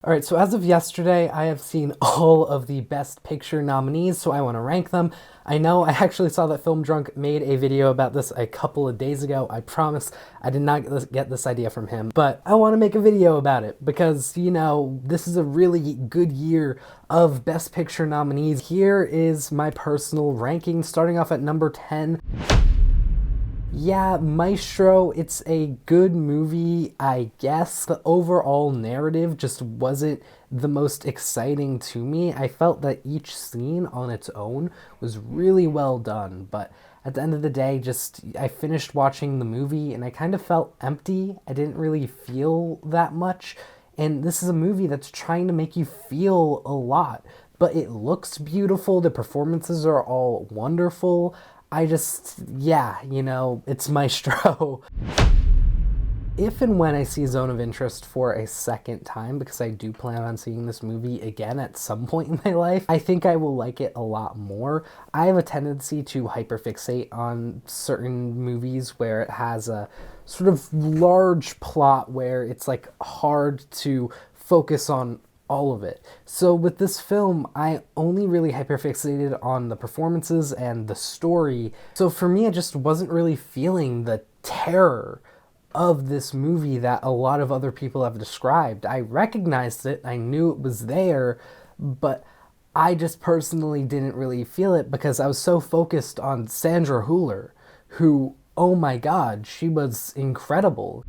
Alright, so as of yesterday, I have seen all of the Best Picture nominees, so I want to rank them. I know I actually saw that Film Drunk made a video about this a couple of days ago. I promise I did not get this idea from him, but I want to make a video about it because, this is a really good year of Best Picture nominees. Here is my personal ranking, starting off at number 10. Yeah, Maestro, it's a good movie, I guess. The overall narrative just wasn't the most exciting to me. I felt that each scene on its own was really well done, but at the end of the day, I finished watching the movie and I kind of felt empty. I didn't really feel that much. And this is a movie that's trying to make you feel a lot, but it looks beautiful. The performances are all wonderful. It's Maestro. If and when I see Zone of Interest for a second time, because I do plan on seeing this movie again at some point in my life, I think I will like it a lot more. I have a tendency to hyperfixate on certain movies where it has a sort of large plot where it's like hard to focus on all of it. So with this film, I only really hyperfixated on the performances and the story. So for me, I just wasn't really feeling the terror of this movie that a lot of other people have described. I recognized it, I knew it was there, but I just personally didn't really feel it because I was so focused on Sandra Hüller, who, oh my god, she was incredible.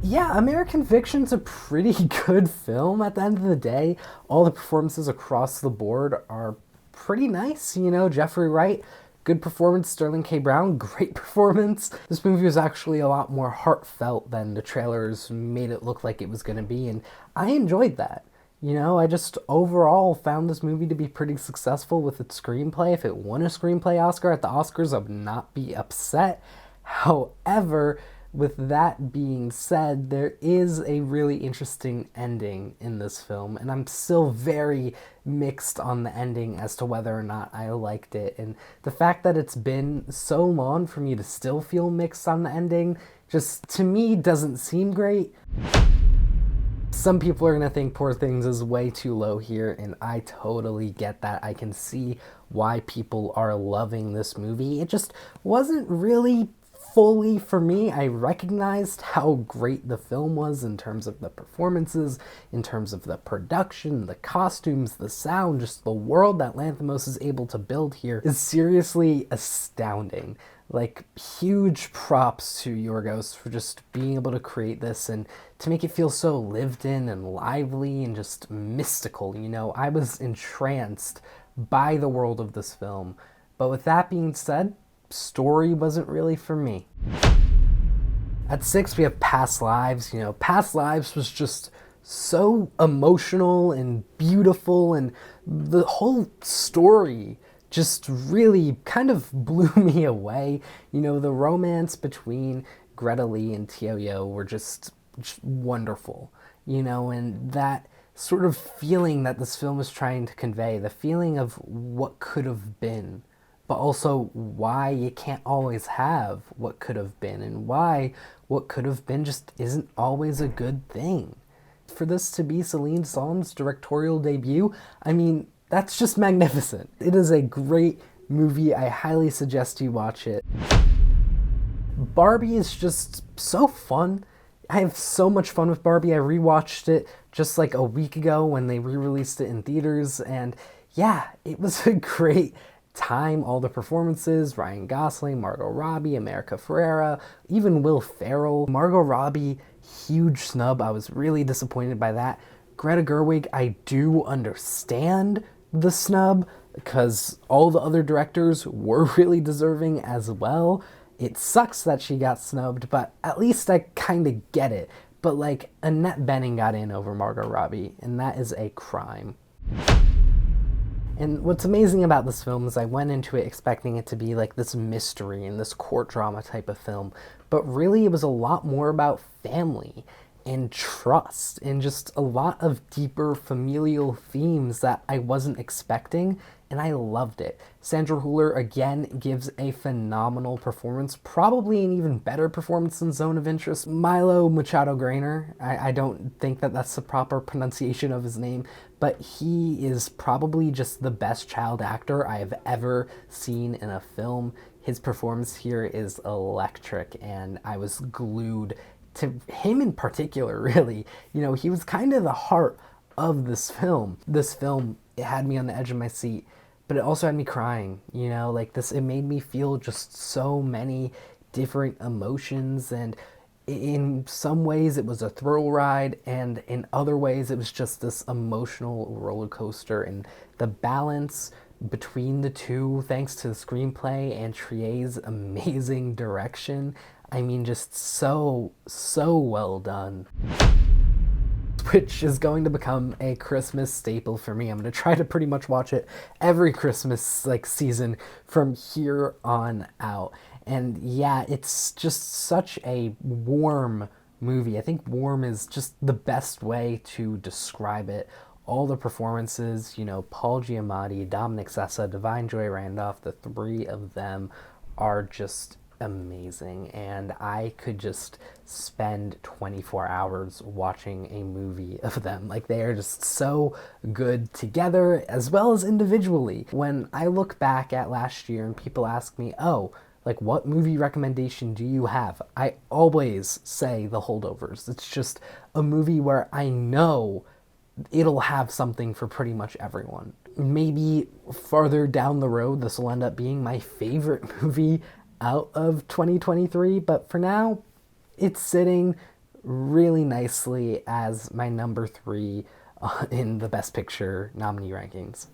Yeah, American Fiction's a pretty good film at the end of the day. All the performances across the board are pretty nice, Jeffrey Wright, good performance. Sterling K. Brown, great performance. This movie was actually a lot more heartfelt than the trailers made it look like it was going to be, and I enjoyed that. I just overall found this movie to be pretty successful with its screenplay. If it won a screenplay Oscar at the Oscars, I would not be upset. However, with that being said, there is a really interesting ending in this film, and I'm still very mixed on the ending as to whether or not I liked it. And the fact that it's been so long for me to still feel mixed on the ending just, to me, doesn't seem great. Some people are going to think Poor Things is way too low here, and I totally get that. I can see why people are loving this movie. It just wasn't really fully for me. I recognized how great the film was in terms of the performances, in terms of the production, the costumes, the sound, just the world that Lanthimos is able to build here is seriously astounding. Like, huge props to Yorgos for just being able to create this and to make it feel so lived in and lively and just mystical. I was entranced by the world of this film. But with that being said, story wasn't really for me. At 6, we have Past Lives. Past Lives was just so emotional and beautiful, and the whole story just really kind of blew me away. The romance between Greta Lee and Teo were just wonderful, and that sort of feeling that this film is trying to convey, the feeling of what could have been, but also why you can't always have what could have been, and why what could have been just isn't always a good thing. For this to be Celine Song's directorial debut, that's just magnificent. It is a great movie. I highly suggest you watch it. Barbie is just so fun. I have so much fun with Barbie. I rewatched it just like a week ago when they re-released it in theaters, and yeah, it was a great time. All the performances, Ryan Gosling, Margot Robbie, America Ferrera, even Will Ferrell. Margot Robbie, huge snub. I was really disappointed by that. Greta Gerwig, I do understand the snub because all the other directors were really deserving as well. It sucks that she got snubbed, but at least I kind of get it. But Annette Bening got in over Margot Robbie, and that is a crime. And what's amazing about this film is I went into it expecting it to be like this mystery and this court drama type of film, but really it was a lot more about family and trust and just a lot of deeper familial themes that I wasn't expecting, and I loved it. Sandra Hüller again gives a phenomenal performance, probably an even better performance than Zone of Interest. Milo Machado Grainer, I don't think that that's the proper pronunciation of his name, but he is probably just the best child actor I have ever seen in a film. His performance here is electric, and I was glued to him in particular, really. You know, he was kind of the heart of this film. This film, it had me on the edge of my seat, but it also had me crying, you know, like this, it made me feel just so many different emotions, and in some ways it was a thrill ride, and in other ways it was just this emotional roller coaster, and the balance between the two, thanks to the screenplay and Trier's amazing direction, I mean, just so well done. Which is going to become a Christmas staple for me. I'm going to try to pretty much watch it every Christmas season from here on out. And yeah, it's just such a warm movie. I think warm is just the best way to describe it. All the performances, you know, Paul Giamatti, Dominic Sessa, Divine Joy Randolph, the three of them are just amazing, and I could just spend 24 hours watching a movie of them. Like, they are just so good together as well as individually. When I look back at last year and people ask me, oh, like, what movie recommendation do you have? I always say The Holdovers. It's just a movie where I know it'll have something for pretty much everyone. Maybe farther down the road, this will end up being my favorite movie out of 2023, but for now, it's sitting really nicely as my number 3 in the Best Picture nominee rankings.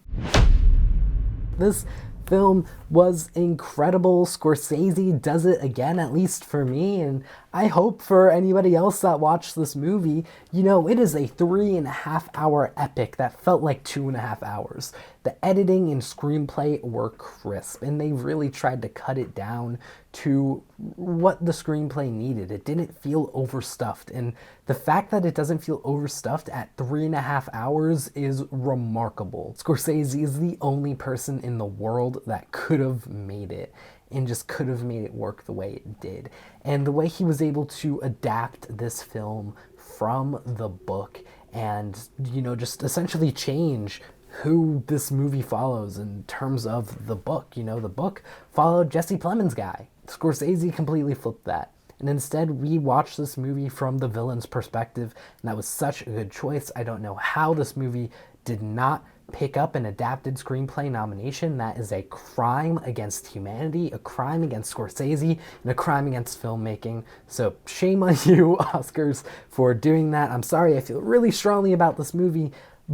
This film was incredible. Scorsese does it again, at least for me, and I hope for anybody else that watched this movie. You know, it is a 3.5-hour epic that felt like 2.5 hours. The editing and screenplay were crisp, and they really tried to cut it down to what the screenplay needed. It didn't feel overstuffed, and the fact that it doesn't feel overstuffed at 3.5 hours is remarkable. Scorsese is the only person in the world that could have made it, and just could have made it work the way it did. And the way he was able to adapt this film from the book and, you know, just essentially change who this movie follows in terms of the book. You know, the book followed Jesse Plemons' guy. Scorsese completely flipped that. And instead, we watched this movie from the villain's perspective, and that was such a good choice. I don't know how this movie did not pick up an adapted screenplay nomination. That is a crime against humanity, a crime against Scorsese, and a crime against filmmaking. So shame on you, Oscars, for doing that. I'm sorry, I feel really strongly about this movie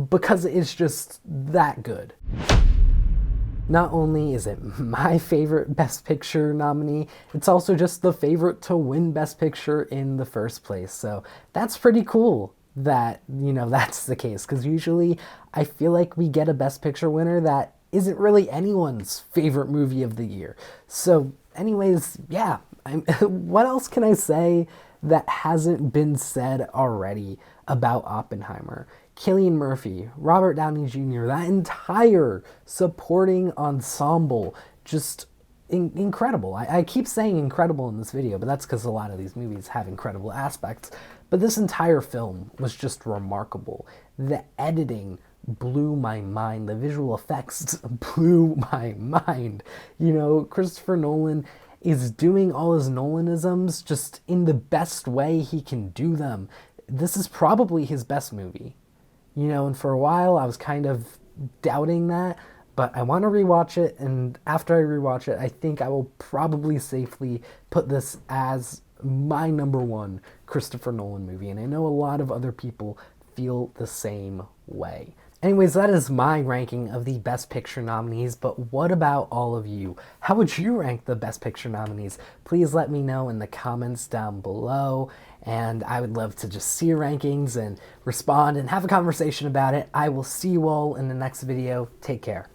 because it's just that good. Not only is it my favorite Best Picture nominee, it's also just the favorite to win Best Picture in the first place. So that's pretty cool that, you know, that's the case, because usually I feel like we get a Best Picture winner that isn't really anyone's favorite movie of the year. So anyways, yeah, what else can I say that hasn't been said already about Oppenheimer? Cillian Murphy, Robert Downey Jr., that entire supporting ensemble, just incredible. I keep saying incredible in this video, but that's because a lot of these movies have incredible aspects. But this entire film was just remarkable. The editing blew my mind. The visual effects blew my mind. You know, Christopher Nolan is doing all his Nolanisms just in the best way he can do them. This is probably his best movie. You know, and for a while I was kind of doubting that, but I want to rewatch it, and after I rewatch it, I think I will probably safely put this as my number 1 Christopher Nolan movie, and I know a lot of other people feel the same way. Anyways, that is my ranking of the Best Picture nominees, but what about all of you? How would you rank the Best Picture nominees? Please let me know in the comments down below, and I would love to just see your rankings and respond and have a conversation about it. I will see you all in the next video. Take care.